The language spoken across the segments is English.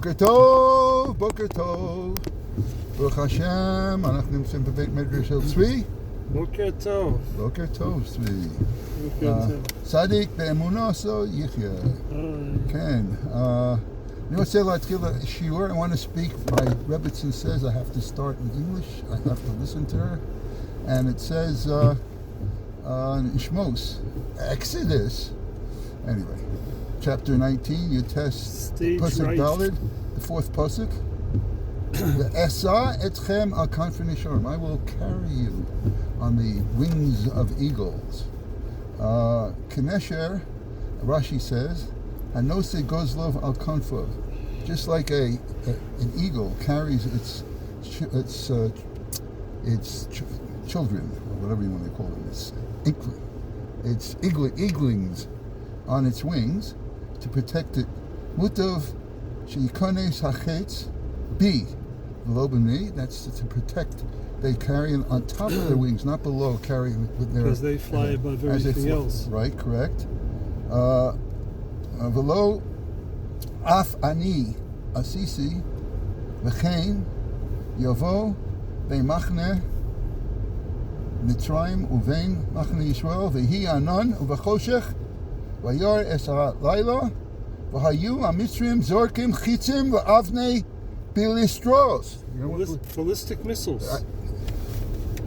בוקר טוב, ברוך השם, אנחנו נמצאים בבית מדרש של צבי. בוקר טוב. בוקר טוב, צבי. בוקר טוב. צדיק באמונו עשו יחיה. כן, אני רוצה להתחיל שיעור. I want to speak. My Rebbitzin says I have to start in English. I have to listen to her. And it says, Shmos, Exodus. Anyway, chapter 19, you test Pasuk Daled, the fourth Pasuk. Esa etchem al kanfei nisharim. I will carry you on the wings of eagles. Kinesher, Rashi says, Hanose gozlov al kanfov. Just like an eagle carries its children, or whatever you want to call them, its eaglings on its wings to protect it. Mutov sheikones hachetz b lobani. That's to protect. They carry it on top of their wings, not below. Carry with their because they fly above everything else. Right, correct. Velo af ani asisi v'chein yavo be'machne Mitzrayim uvein machne Yisrael v'hi anon uvachoshech v'yor es ha'layla v'hayu ha'mitzrim zorkim chitzim v'avnei bilistros. Ballistic missiles.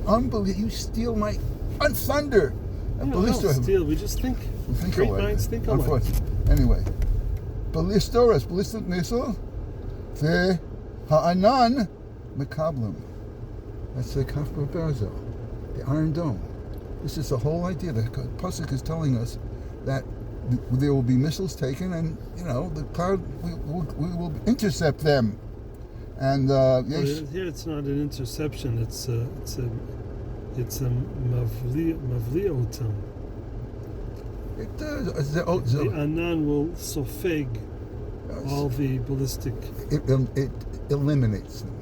Unbelievable! You steal my thunder. Don't steal. We just think. Great minds think alike. Anyway, ballistic missile. The ha'anan mekablim. That's the kafbar barzel, the Iron Dome. This is the whole idea. The pasuk is telling us that there will be missiles taken, and the cloud we will intercept them. And here it's not an interception. It's a mavliotam. It does. The anan will sofeg all the ballistic. It eliminates them.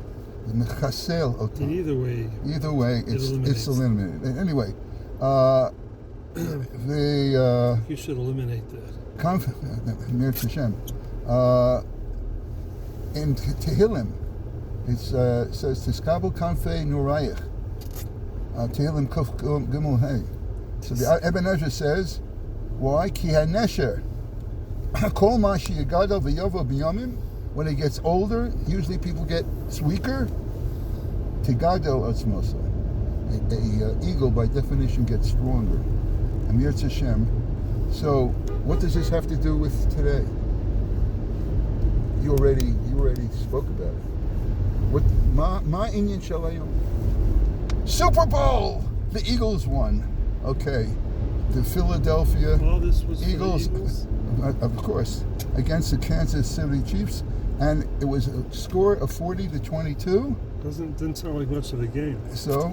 In either way, it's eliminated. Anyway, you should eliminate that. In Tehillim, it says Tiskabel Kanfei Nurayich. Tehillim Kuf Gimel Hey. So the Ibn Ezra says, why? Ki hanesher kol ma sheyagadol v'yovo b'yomim. When it gets older, usually people get weaker. Tigado atzmosa. A eagle, by definition, gets stronger. Amir Tzashem. So, what does this have to do with today? You already spoke about it. What ma inyan shalayom? Super Bowl. The Eagles won. Okay, the Philadelphia Eagles, of course, against the Kansas City Chiefs. And it was a score of 40-22. Didn't sound like much of a game. So,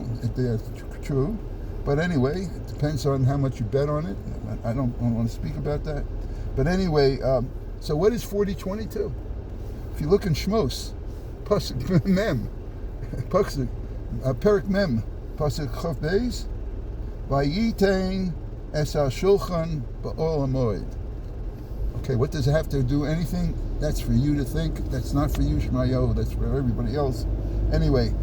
true. But anyway, it depends on how much you bet on it. I don't want to speak about that. But anyway, so what is 40-22? If you look in Shmos, Pasuk Mem, Perik Mem, Pasuk Chav Beis, Vayitein es ha'shulchan ba'ol ha'moed. Okay, what does it have to do? Anything? That's for you to think. That's not for you, Shmayo. That's for everybody else. Anyway,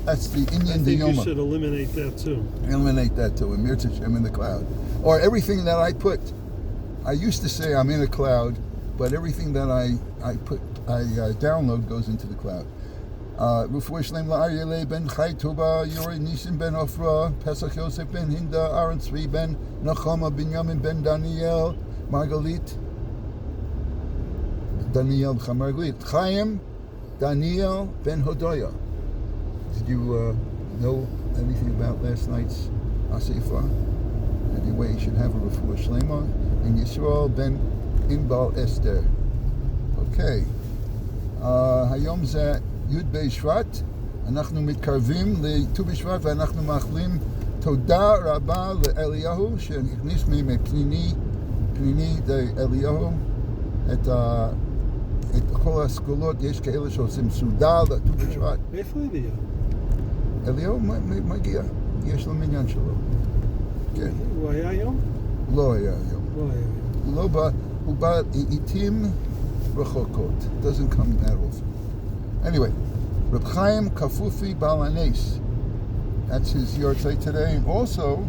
that's the Inyan Diyoma. I think you should eliminate that too. Eliminate that too. Amir Tzashem in the cloud. Or everything that I put. I used to say I'm in a cloud, but everything that I download goes into the cloud. Refuah Shlem la'Aryeh ben Chai Tuba, Yori Nisim ben Ofra, Pesach Yosef ben Hinda, Aaron Tzvi ben Nachama, Binyamin ben Daniel, Margalit, Daniel Chamargalit, Chaim, Daniel ben Hodoya. Did you know anything about last night's Asifa? Anyway, you should have a Refuah Shlema, and Yisrael ben Inbal Esther. Okay. Hayom ze Yud Be'Shvat, אנחנו מתקרבים לט"ו בשבט ואנחנו מאחלים תודה רבה לאליהו שהכניס מפניני לאליהו את כל הסגולות. יש כאלה שעושים סעודה לט"ו בשבט. איפה אליהו? אליהו מגיע, יש לו מניין שלו. כן. הוא היה היום? לא היה היום. הוא בא איתים rechokot. Doesn't come that often. Anyway, Reb Chaim Kafufi Balanes. That's his yahrzeit today. And also,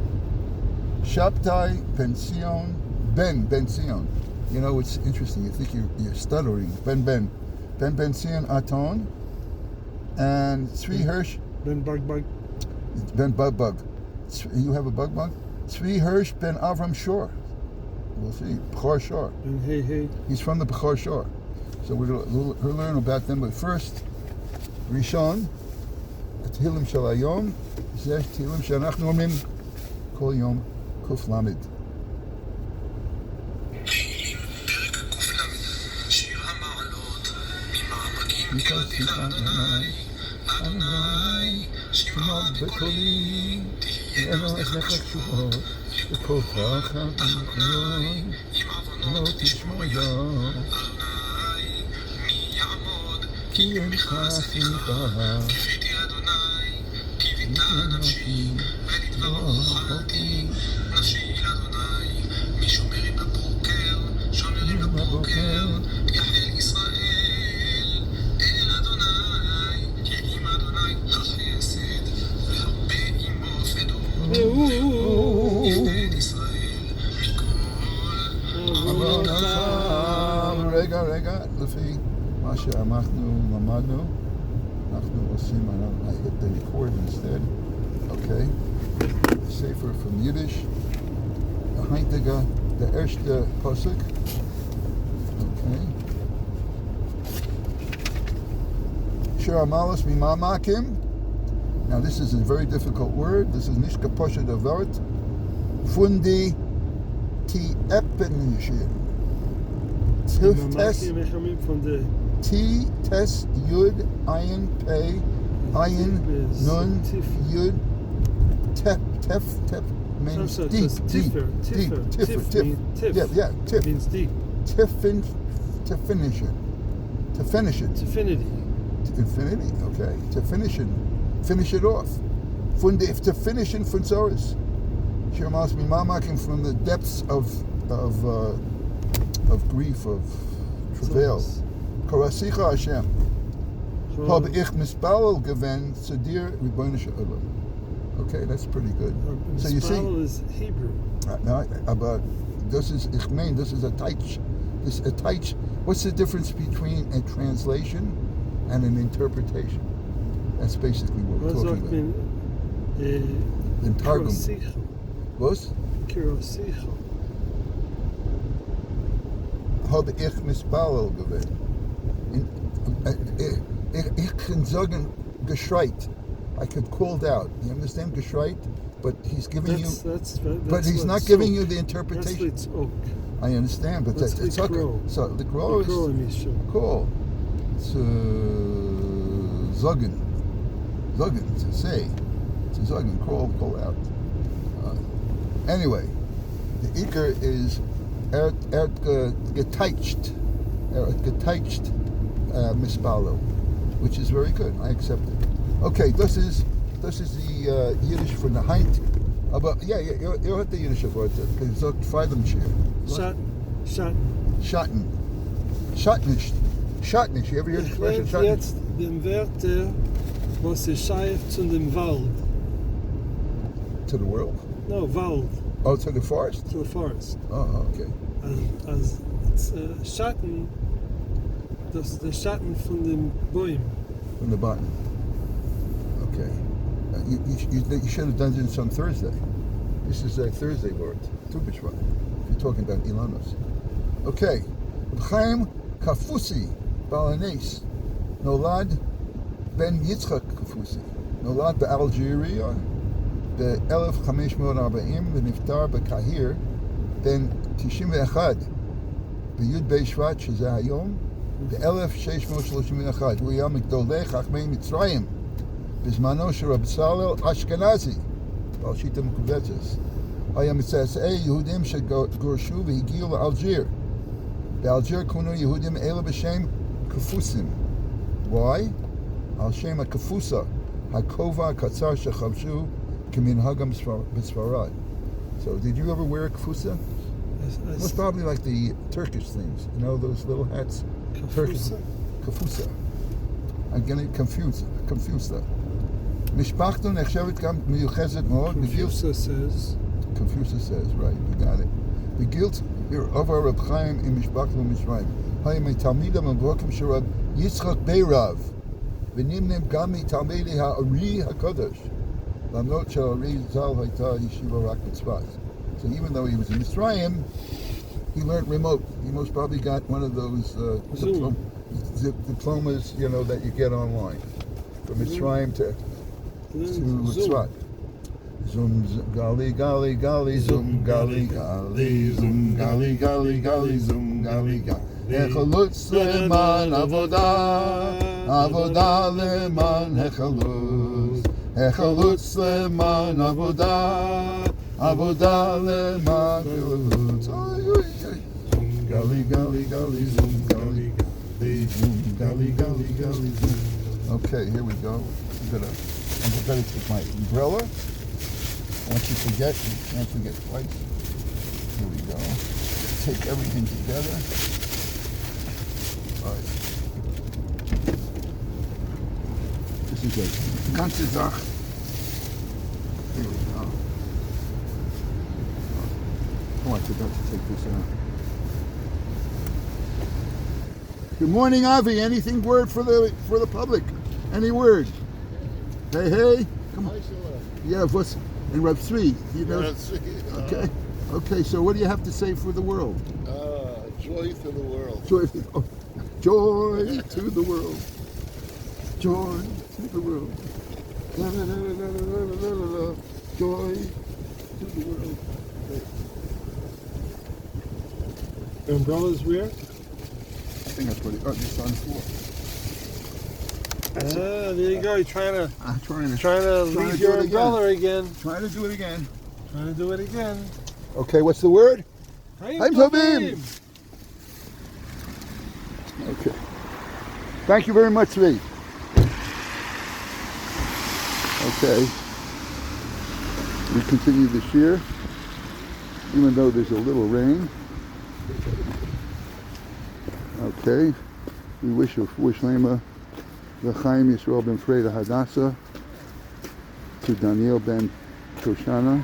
Shabtai Ben Sion. You know, it's interesting. You think you're stuttering. Ben Sion Aton. And Tzvi Hirsch. Ben Bug. Ben Bug. You have a bug? Tzvi Hirsch Ben Avram Shor. We'll see. Bechor Shor. Ben Hey. He's from the Bechor Shor. So we'll learn about them. But first, Rishon, Tehillim Shel Hayom, Zeh Tehillim She'anachnu Omrim Kol Yom Kuf Lamed. שמות בקולי, ואינו אזנך קשובות, וכל תחת מלכויון, לא תשמעיה. כי אינך שמחה, כי נפשי, לא רחוקי. משומרים בבוקר, יחל ישראל, אל אדוני, כי עם אדוני החסד, והרבה עמו פדות, ישראל, מכל עוונותיו. רגע, לפי מה שאנחנו למדנו, אנחנו עושים, I hit the record instead, okay, Sefer from Yiddish, the erste Pasuk, okay, Shir Amalos Mimamakim. Now this is a very difficult word, this is Nishka Pasha Davart, Fundi Ti Epenishim. T, Tes, Yud, Ayin, Pei, Ayin, Nun, Yud, Tef means deep. Tif. Yeah, Tif. Means deep. To finish it. Infinity. Infinity, okay. To finish it off. To finish in Funzoris. Shirmas Mimamakim from the depths of grief, of travail. Karasicha Hashem. Hab ich mispalel gewen Sadir Ribono Shel Olam. Okay, that's pretty good. So you see, is Hebrew. But this is a taich. What's the difference between a translation and an interpretation? That's basically what we're talking about. In Targum. Was? Kirosicha. Hab ich mispalel gewen. Ich kann sagen geschreit. I could called out. You understand geschreit? But he's giving but he's not giving you the interpretation. That's oak. I understand, but it's okay. So the crow is call. It's zogen, to say. It's a zogen, call out. Anyway, the ikar is geteicht mispalo, which is very good. I accept it. Okay, this is the Yiddish from the Heint. Aber ihr hört die Yiddische Worte. Ihr sagt Freidemschir. Schatnisch. You ever hear the expression Schatnisch? Jetzt den Wörter, was ist scheif zu dem Wald. To the world? No, Wald. Oh, to the forest? To the forest. Oh, okay. Als Schatten, das ist der Schatten von dem Bäum. From the bottom. Okay. You should have done this on Thursday. This is a Thursday word. Tu b'shvat. If you're talking about Ilanos. Okay. Chaim Kafusi Balanes Nolad Ben Yitzchak Kafusi. Nolad באלג'יריה ב-1540 ונפטר בקהיר בין 91 בי' בשבט שזה היום ב-1631. הוא היה מגדולי חכמי מצרים בזמנו של רב סלל אשכנזי, בעל שיטה מקובצת. היה מצאצאי יהודים שגורשו והגיעו לאלג'יר. באלג'יר כונו יהודים אלה בשם קפוסים. Why? על שם הקפוסה, הכובע הקצר שחבשו כמנהגם בספרד. So, did you ever wear a kafusa? Most probably like the Turkish things, you know, those little hats Kafusa. Kafusa. I'm getting confused. משפחתו נחשבת גם מיוחסת מאוד. Confucius says. Confucius says, right, you got it. בגיל עבר רב חיים עם משפחתו ומצרים. היה מתלמיד המבוקים של רב יצחק בירב, ונמנים גם מתלמידי הארי הקדוש. למרות שהארי ז"ל הייתה ישיבה רק בצפת. So even though he was in Mitzrayim, he learned remote. He most probably got one of those diplomas, you know, that you get online. From Mitzrayim to Tzfat. Zoom, gali, gali, gali, zoom, gali, gali, zoom, gali, gali, gali, zoom, gali, gali. Hechalutz leman avodah, avodah leman hechalutz. Hechalutz leman avodah, avodah leman hechalutz. Zoom, gali, gali, gali, zoom, gali, gali, zoom, gali, gali, gali, zoom. Okay, here we go. I'm gonna take my umbrella. Once you forget, you can't forget twice. Here we go. Take everything together. All right. This is a ganze Sache. Here we go. Oh, I forgot to take this out. Good morning, Avi. Anything word for the public? Any word? Hey, hey. Come on. Yeah, what's in Reb 3? You know? Okay. Okay. So, what do you have to say for the world? Joy to the world. Joy to the world. Joy to the world. La, la, la, la, la, la, la, la. Joy to the world. The umbrella's where? I think I put it. Oh, it's on the floor. There you go. You're trying to I'm trying leave to your do it umbrella again. Trying to do it again. Trying to do it again. Okay, what's the word? Hayim Tovim. Okay. Thank you very much, Lee. Okay. We continue this year, even though there's a little rain. Okay. We wish a Shlema L'chaim Yisrael ben Freda Hadassah, to Daniel ben Shoshana,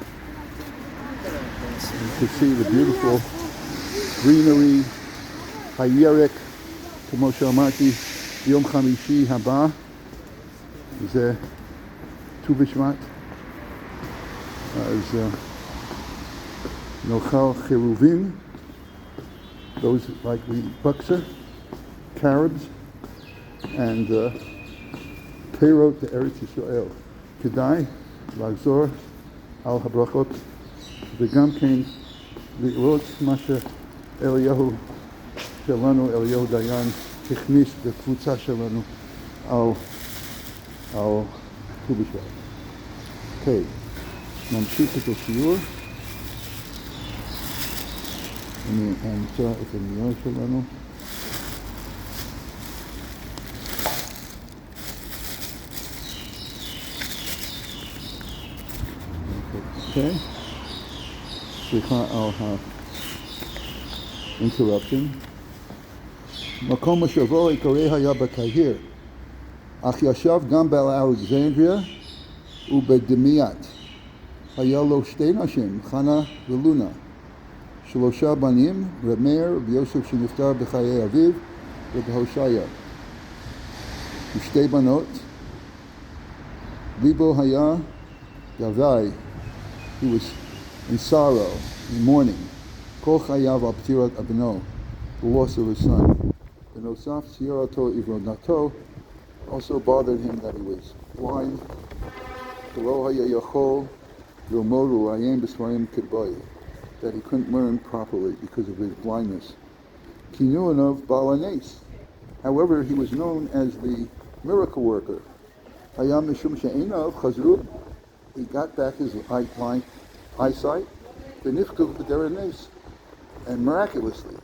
to see the beautiful greenery, Hayerek, כמו שאמרתי, יום חמישי הבא, זה ט"ו בשבט, אז נאכל חירובים, those like we buksa, carobs, and פירות לארץ ישראל. כדאי לחזור על הברכות, וגם כן לראות מה שאליהו שלנו, אליהו דיין, הכניס בקבוצה שלנו על ט"ו בשבט. אוקיי, נמשיך את השיעור. אני אמצא את הנייר שלנו. אוקיי, סליחה על ה-interruption. מקום מושבו העיקרי היה בקהיר, אך ישב גם באלכסנדריה ובדמיית. היה לו שתי נשים, חנה ולונה, שלושה בנים, רב מאיר, רב יוסף שנפטר בחיי אביו, רב הושעיה, ושתי בנות. ליבו היה גבאי, he was in sorrow, in mourning, כל חייו על פטירת בנו, the loss of his son. בנוסף, סיירתו עיוורונתו also bothered him that he was blind. ולא היה יכול ללמוד ולעיין בספרים כדבעי, that he couldn't learn properly because of his blindness. כינויו בעל הנס. However, he was known as the miracle worker. היה משום שעיניו חזרו, he got back his eyesight, ונפקד בדרך נס, and miraculously.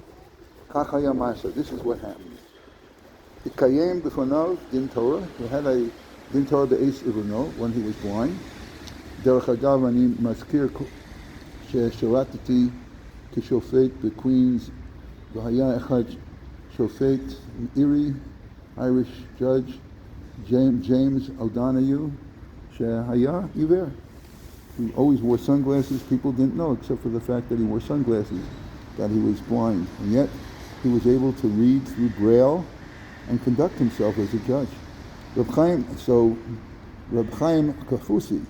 כך היה מעשה. This is what happened. התקיים בפניו דין תורה, he had a דין תורה באיס עיוורונו when he was blind. דרך אגב, אני מזכיר ששירתתי כשופט בקווינס, והיה אחד Shofet Erie, Irish judge, James O'Donoghue, Shehaya Iver. He always wore sunglasses. People didn't know, except for the fact that he wore sunglasses, that he was blind. And yet, he was able to read through Braille and conduct himself as a judge. Reb Chaim Kafusi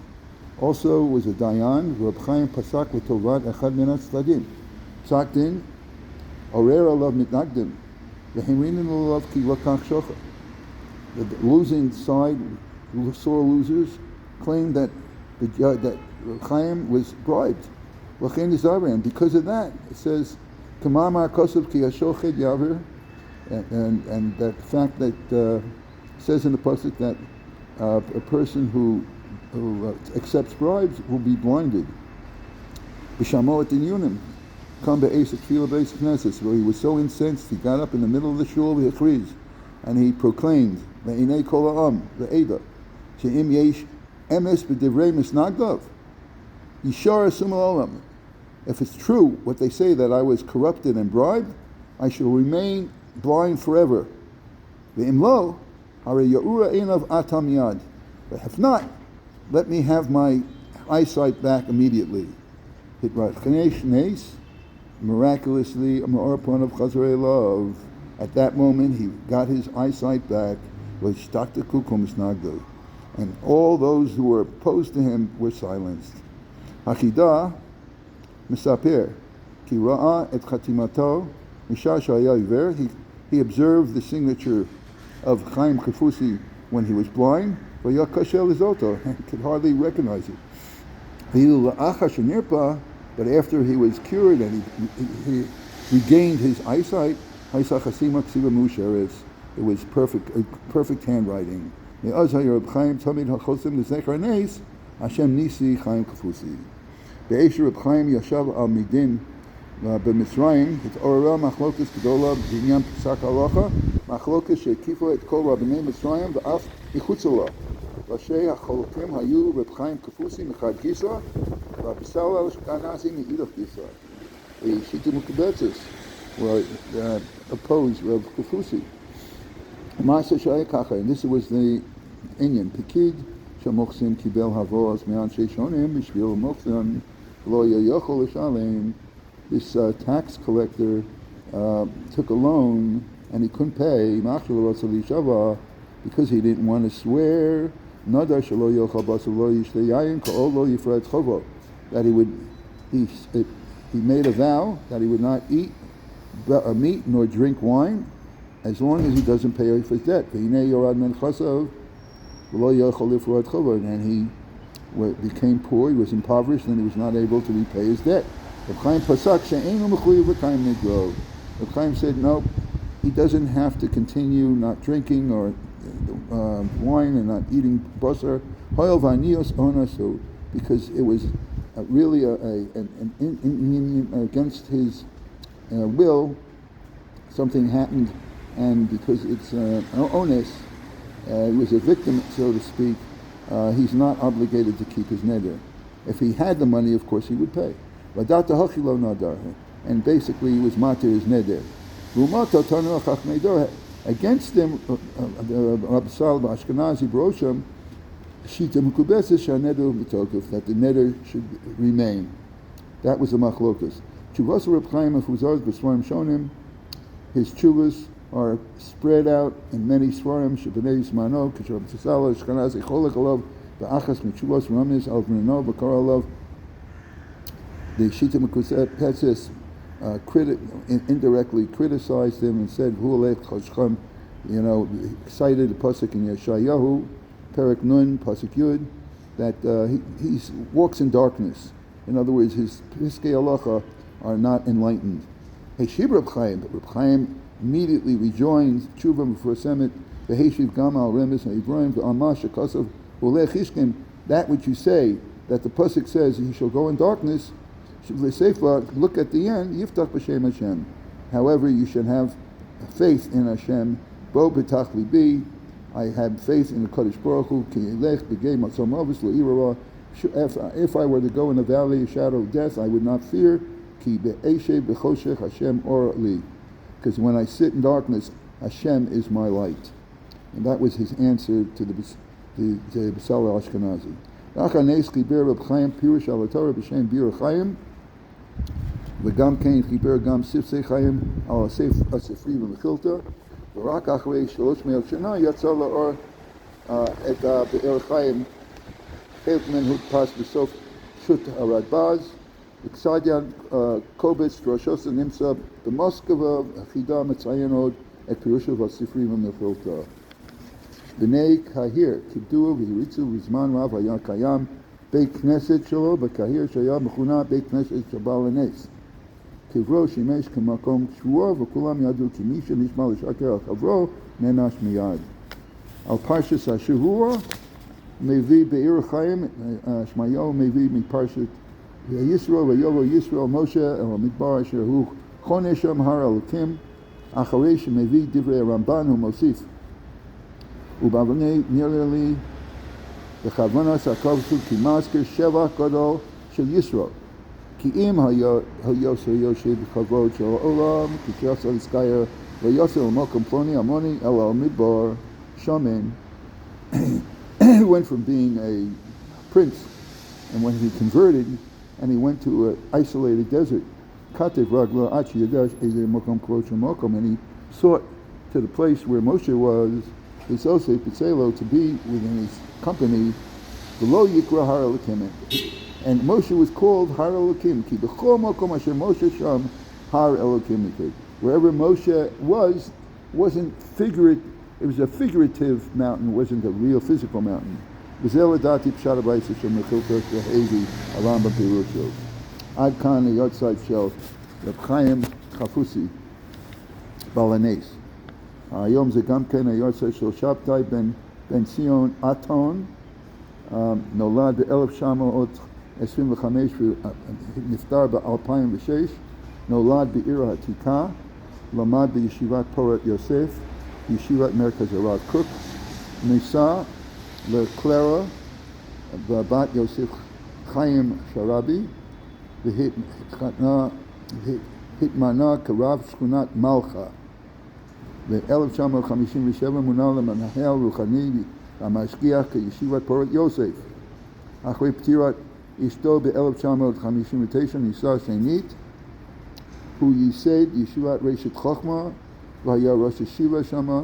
also was a dayan. Reb Chaim pasak l'tovat echad min hatzladim. Psak din, orer alav mitnagdim, v'himrinin alav ki lakach shocha. The losing side, sore losers, claimed that that Chaim was bribed. And because of that, it says, Kamamar Kosav ki hashochet yaver, and that fact that says in the pasuk that a person who accepts bribes will be blinded. B'shamoat inyunim, come be'esek tefillah be'esek knesses, where he was so incensed, he got up in the middle of the shul, and he proclaimed, Ve'inei kol ha'am, ve'eda, she'im yesh emes b'divrei misnagdav, yishar asum olam. If it's true what they say, that I was corrupted and bribed, I shall remain blind forever. Ve'im lo, hare ya'ura einav atam yad. But if not, let me have my eyesight back immediately. Miraculously, at that moment, he got his eyesight back. And all those who were opposed to him were silenced. Hachidah Misaper Ki Ra'a et Khatimato Misha Shaya Iver. He observed the signature of Chaim Kafusi when he was blind. But could hardly recognize it. But after he was cured and he regained his eyesight, it was perfect handwriting. Hashem Nisi Chaim Kafusi. Be'esher Reb Chaim Yashav al Midin b'Mitzrayim התעוררה מחלוקת גדולה בעניין פסק הלכה, מחלוקת שהקיפה את כל רבני מצרים ואף מחוצה לה. ראשי החלוקים היו רב חיים קפוסי מחד גיסא והבסל אשכנזי מאידך גיסא. The Shita Mukabetzis were opposed Reb Kafusi. Ma'aseh Shaya Kacha, and this was the Inyan. Pekid Shamochsim Kibel Havos Me'an Sheishonim Bishvil Mochsim Lo Yochol L'Shalem. This tax collector took a loan and he couldn't pay because he didn't want to swear that he made a vow that he would not eat meat nor drink wine as long as he doesn't pay off his debt. And he became poor, he was impoverished, and he was not able to repay his debt. Reb Chaim Pasak she'einu mechuyev b'kaim nidro. Reb Chaim said, no, he doesn't have to continue not drinking or wine and not eating basar. Hoyel v'anios onasu, because it was really an against his will. Something happened, and because it's onus, he was a victim, so to speak. He's not obligated to keep his neder. If he had the money, of course, he would pay. And basically he was matir his neder. Against them, Rabsal Ashkenazi Brosham, Shita Mukubeses Shanedu B'tokef, that the neder should remain. That was the machlokas. Chuvas Reb Chaim Afuzaz B'Svarim Shonim. His chuvas are spread out in many svarim. Shebnei Yismano, Kishab Tzala Ashkenazi Cholek Alav, Ba'achas Michuvas Ramis Al B'Neno B'Kar Alav. The Shita Mukubeses indirectly criticized him and said, cited the pasuk in Yeshayahu, Perek Nun, pasuk Yud, that he walks in darkness. In other words, his Piskei Halacha are not enlightened. Heshiv Reb Chaim, but Reb Chaim immediately rejoins Tshuva before Semet, V'heshiv Gamal Remes Ibrahim V'amash Akasav Ulech Ishkim. That which you say, that the pasuk says he shall go in darkness. Look at the end, Yiftach b'Shem Hashem. However, you should have faith in Hashem. Bo b'tach libi, I have faith in the Kadosh Baruch Hu. Ki yelech b'gei matzom avos lo irara. If I were to go in the valley of shadow of death, I would not fear. Ki be'eshe b'choshech Hashem or li. because when I sit in darkness, Hashem is my light. And that was his answer to the Besalel Ashkenazi. Achanes chiber Reb Chaim pirush al Torah b'shem Bir Chaim, v'gam kein chiber gam sifsei Chaim al הספרי ומחילתא, ורק אחרי 300 שנה יצא לאור את הבאר חיים. חלק מן הודפס בסוף שו"ת הרדב"ז, וקסדיה קובץ דרשוסה נמצא במוסקבה, החידה מציין עוד את פירושו והספרים ומחילתא. בני קהיר כיבדוהו והריצו, בזמן רב היה קיים בית כנסת שלו בקהיר שהיה מכונה בית כנסת של בעל הנס. קברו שימש כמקום שבועה, וכולם ידעו כי מי שנשמע לשקר על קברו נענש מיד. על פרשת השבוע מביא באר חיים, שמעיהו מביא מפרשת וישראל ויבוא ישראל משה אל המדבר אשר הוא חונה שם הר אלוקים. אחרי שמביא דברי הרמב"ן הוא מוסיף, ובאבני נראה לי בכוונה שהכל פשוט כי מזכיר שבח גדול של ישראל, כי אם יושב בכבוד של העולם, כשיוצא לזכייר ויוצא למקום פלוני אלמוני אל המדבר שמן. He went from being a prince, and when he converted and he went to an isolated desert, and he sought to the place where Moshe was, to be within his company, below Yikra Har Elokim. And Moshe was called Har Elokim, ki b'chol makom asher Moshe sham Har Elokim. Wherever Moshe was, wasn't figurative. It was a figurative mountain, wasn't a real physical mountain. V'zel adati pshat habayis asher mechilta shehevi Rambam Pirusho. Ad kan hayotzai shel Reb Chaim Chafusi Balanes. היום זה גם כן היורצייט של שבתאי בן ציון אתון, נולד ב-1925 ונפטר ב-2006, נולד בעיר העתיקה, למד בישיבת פורת יוסף, ישיבת מרכז הרב קוק, נישא לקלרה ובת יוסף חיים שרבי, והתמנה כרב שכונת מלכה. ב-1957 מונה למנהל רוחני המשגיח כישיבת פורת יוסף. אחרי פטירת אשתו ב-1959 נישא שנית, הוא ייסד ישיבת רשת חוכמה והיה ראש ישיבה שמה,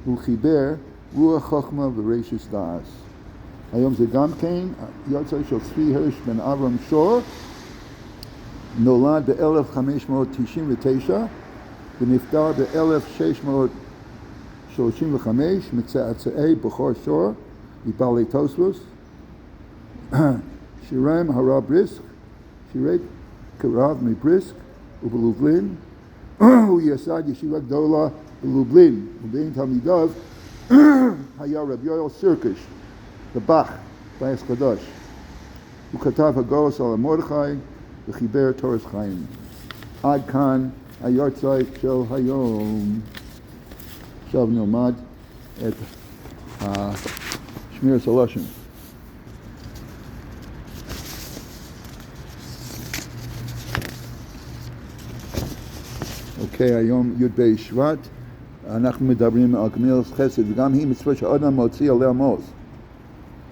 הוא חיבר רוח חוכמה ורשת דעש. היום זה גם כן יוצא של צבי הרש בן אברהם שור, נולד ב-1599 ונפטר ב-1635 מצאצאי בכור שור מבעלי תוספות. שירם הרב בריסק, שירת כרב מבריסק ובלובלין. הוא יסד ישיבה גדולה בלובלין, ובין תלמידיו היה רב יואל סירקש בבח, בייס קדוש. הוא כתב הגורס על מרדכי וחיבר תורס חיים. עד כאן היורצייט של היום. עכשיו נלמד את שמירת הלשון. אוקיי, היום י"ב שבט, אנחנו מדברים על גמילת חסד, וגם היא מצווה שאדם מוציא עליה עמוז.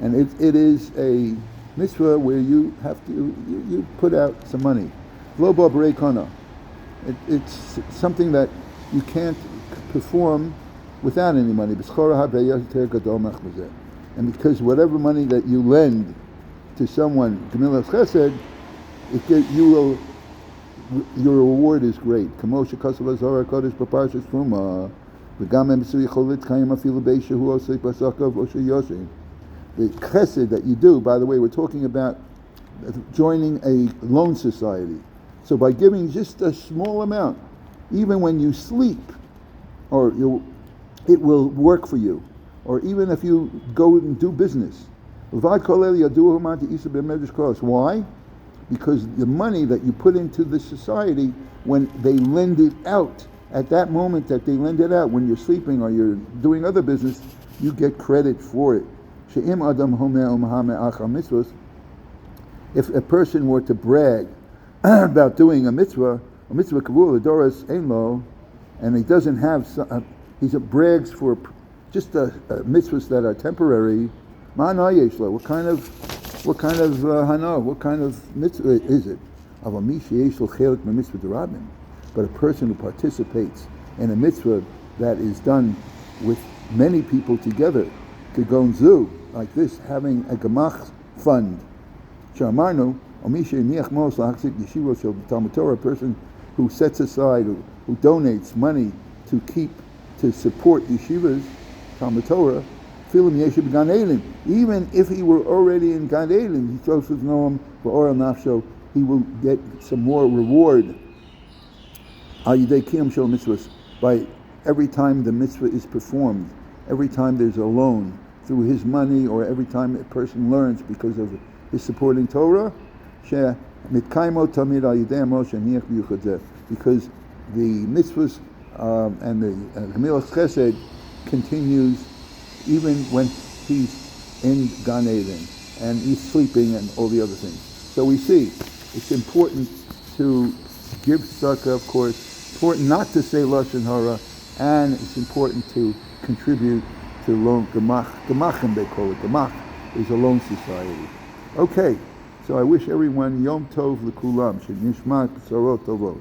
And it is a mitzvah where you have to, you put out some money. Lo ba b'rei kana. It's something that you can't perform without any money. And because whatever money that you lend to someone, Gemilas Chesed, your reward is great. The chesed that you do, by the way, we're talking about joining a loan society. So by giving just a small amount, even when you sleep, it will work for you. Or even if you go and do business. Why? Because the money that you put into the society, when they lend it out, at that moment that they lend it out, when you're sleeping or you're doing other business, you get credit for it. If a person were to brag about doing a mitzvah kavua l'doros ein lo, and he doesn't have, he brags for just mitzvahs that are temporary. Ma'ana yesh lo. What kind of hana? What kind of mitzvah is it? But a person who participates in a mitzvah that is done with many people together, kegon zu, like this, having a gemach fund. Shamarnu, a person who sets aside, who donates money to support yeshivas, Talmud Torah, even if he were already in Gan Eden, he will get some more reward by every time the mitzvah is performed, every time there's a loan through his money, or every time a person learns because of his supporting Torah, because the mitzvahs and the Gemilas Chesed continues even when he's in Gan Eden and he's sleeping and all the other things. So we see it's important to give tzedakah, of course. It's important not to say lashon hara, and it's important to contribute to loan gemach. Gemachim they call it. Gemach is a loan society. Okay, so I wish everyone Yom Tov l'kulam, shenishmat b'sarot tovot.